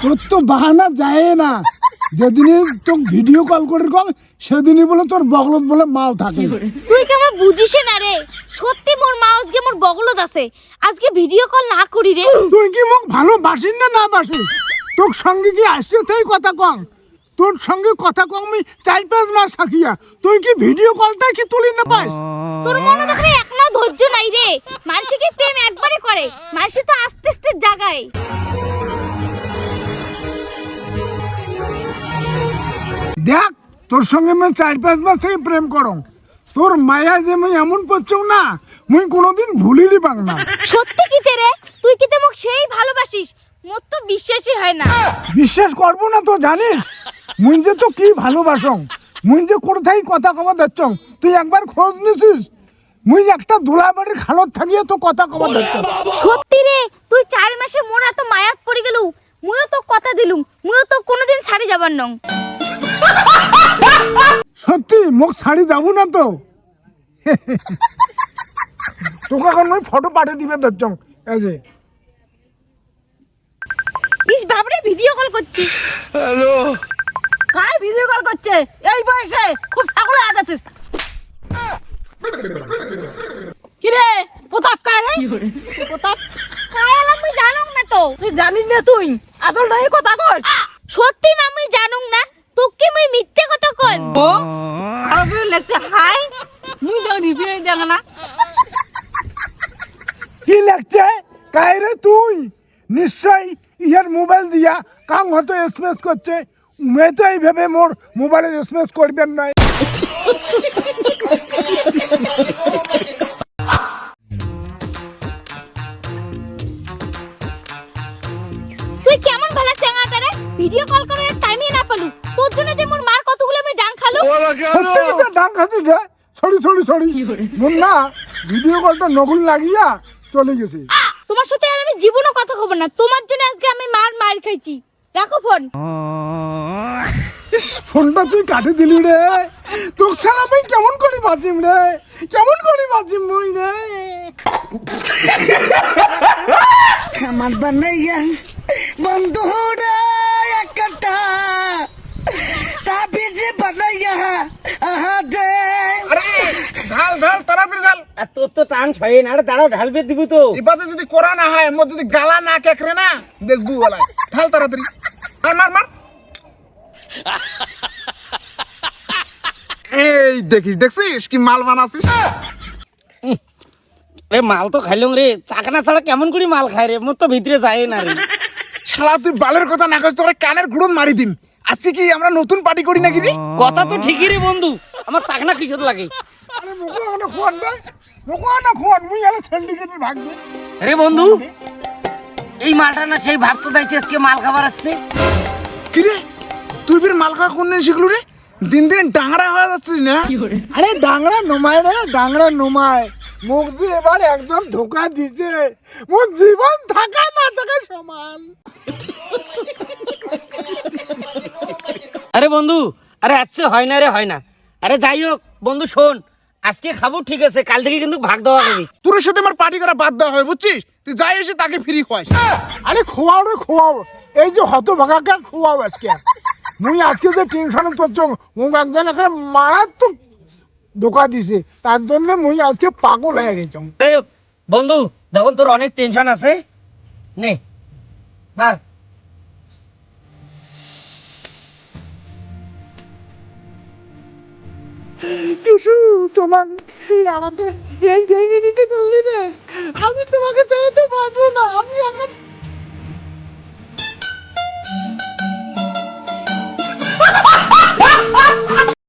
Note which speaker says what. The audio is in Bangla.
Speaker 1: তোর তো বাহানা যায় না, যেদিনই তোকে ভিডিও কল করে কল সেদিনই বলে তোর বগলত বলে মাও থাকে।
Speaker 2: তুই কি আমার বুঝিস না রে? সত্যি মোর মা আজকে মোর বগলত আছে, আজকে ভিডিও কল না করি রে।
Speaker 1: তুই কি মোক ভালোবাসিস না না বাসিস? তোর সঙ্গে কি আসছে তাই কথা কম, তোর সঙ্গে কথা কম আমি 4-5 মাস থাকিয়া, তুই কি ভিডিও কলটা কি তুলি না পাস?
Speaker 2: তোর মনে দেখে একনা ধৈর্য নাই রে। মানুষ কি প্রেম একবারে করে? মানুষ তো আস্তে আস্তে জাগায়।
Speaker 1: দেখ তোর সঙ্গে আমি 4-5 মাস থেকে প্রেম করো, তোর মায়া যে আমি এমন করছো না মুই কোনোদিন ভুলিনি পাং না।
Speaker 2: সত্যি কিতে রে? তুই কিতে মোক সেই ভালোবাসিস? মোর তো বিশ্বাসই হয় না।
Speaker 1: বিশ্বাস করবো না তো জানিস, মুই যে তো কি ভালোবাসং, মুই যে কোথায় কথা কবা দিচ্ছ, তুই একবার খোঁজ নিছিস? মুই একটা দুলাবাড়ির খালত থাকিয়ে তো কথা কবা দিচ্ছ।
Speaker 2: সত্যি রে, তুই 4 মাসে মোর এত মায়াত পড়ে গেলু। মুইও তো কথা দিলুম, মুইও তো কোনোদিন ছাড়ি যাবার নং।
Speaker 1: সত্যি মোক ছাড়ি যাবো না তো। তোকে এখন মুই ফটো পাঠিয়ে দিবে দিচ্ছ, এই যে
Speaker 2: ইস বাবরে ভিডিও কল করছি।
Speaker 3: হ্যালো,
Speaker 4: কাই ভিডিও কল করছে এই বয়সে? খুব ছাগল হয়ে গেছিস। কি রে প্রতাপ কায় রে? প্রতাপ
Speaker 2: কায়াল আমি জানুম না তো।
Speaker 4: তুই জানিস না, তুই আসল নাই কথা কস।
Speaker 2: সত্যি আমি জানুম না, তোকে মুই মিথ্যে কথা কই।
Speaker 4: ও আর তুই লেখতে হাই মুই তো রিভিউ দেখ না।
Speaker 1: কি লাগছে কায়রে? তুই নিশ্চয় ইয়ার মোবাইল দিয়া কাং হয়তো এসএমএস করছে, উমে তো এইভাবে মোর মোবাইলে এসএমএস করবেন নয়।
Speaker 2: তুই কেমন ভালা চেঙ্গাটা রে? ভিডিও কল করার টাইমই না পালু। তোর জন্য যে মোর মার কতগুলো আমি ডাং খালু।
Speaker 3: ওরা কেন?
Speaker 1: সত্যি কিন্তু ডাং খাচ্ছিস রে? সরি মোর না ভিডিও কলটা নকল লাগিয়া চলে গেছে।
Speaker 2: তোমার সাথে আর আমি জীবনও কথা কব না। তোমার জন্য আজকে আমি মার খাইছি। রাখো ফোন।
Speaker 1: ইস, ফোনটা তুই কাটে দিলি রে, তোর ছাড়া আমি কেমন করি বাঁচিম রে, কেমন করি বাঁচিম মুই রে।
Speaker 5: খামার বানাইয়া বন্ধু রে একটা তাবিজে বানাইয়া আহা দে।
Speaker 6: আরে ঢাল ঢাল তাড়াতাড়ি ঢাল।
Speaker 5: আর তোর তো টান ছয় না, দাঁড়াও ঢালবে দিব তো।
Speaker 6: এবারে যদি করা না হয়, মোর যদি গালা না কেকরে না দেখবু ওলা। ঢাল তাড়াতাড়ি, মার মার মার। এই দেখছিস কি মাল বানাছিস?
Speaker 5: রে মাল তো খাইলং রে, চাকনা ছাড়া কেমন করে মাল খায় রে? মোর তো ভিতরে যায় না রে।
Speaker 6: শালা তুই বালের কথা না কইস, তোরে কানের গুড়ন মারি দিম। আজকে কি আমরা নতুন পার্টি করি নাকি রে?
Speaker 5: কথা তো ঠিকই রে বন্ধু, আমার চাকনা কিশোর লাগে।
Speaker 1: আরে মুখো না ফোন দে, মুখো না ফোন, মুই আলে সিন্ডিকেটের ভাগ দে।
Speaker 5: রে বন্ধু, এই মালটা না সেই ভাত তো দাইছে আজকে মাল খাবার আসছে।
Speaker 6: কি রে তুই ফির মাল খাওয়া কোন দিন শিখলু রে? দিন দিন ডাঙরা হয়ে যাচ্ছিস না?
Speaker 1: আরে ডাংরা নোমায় রে, ডাংরা নোমায়। মুখ যে এবার একজন ধোকা দিছে, মোর জীবন থাকা না থাকা সমান।
Speaker 5: আরে বন্ধু, আরে আজকে হয় না রে, হয় না। আরে যাই হোক বন্ধু, শোন, আজকে খাবো ঠিক আছে, কাল থেকে কিন্তু ভাগ দেওয়া হবে।
Speaker 6: তোর সাথে আমার পার্টি করা বাদ দেওয়া হয়, বুঝছিস? তুই যাই এসে তাকে ফ্রি খাওয়াস।
Speaker 1: আরে খোয়াও রে খোয়াও, এই যে হতভাগাকে খোয়াও আজকে। মুই আজকে যে টেনশন করছো, মুখ একজন এখানে মারাত্মক ধোকা দিছে, তার জন্য মুই আজকে পাগল হয়ে গেছি।
Speaker 5: এই বন্ধু, যখন তোর অনেক টেনশন আছে, নে মার।
Speaker 1: টুসু তোমার আমাকে এই করলি রে, আমি তোমাকে চাইতে পারবো না, আমি আমার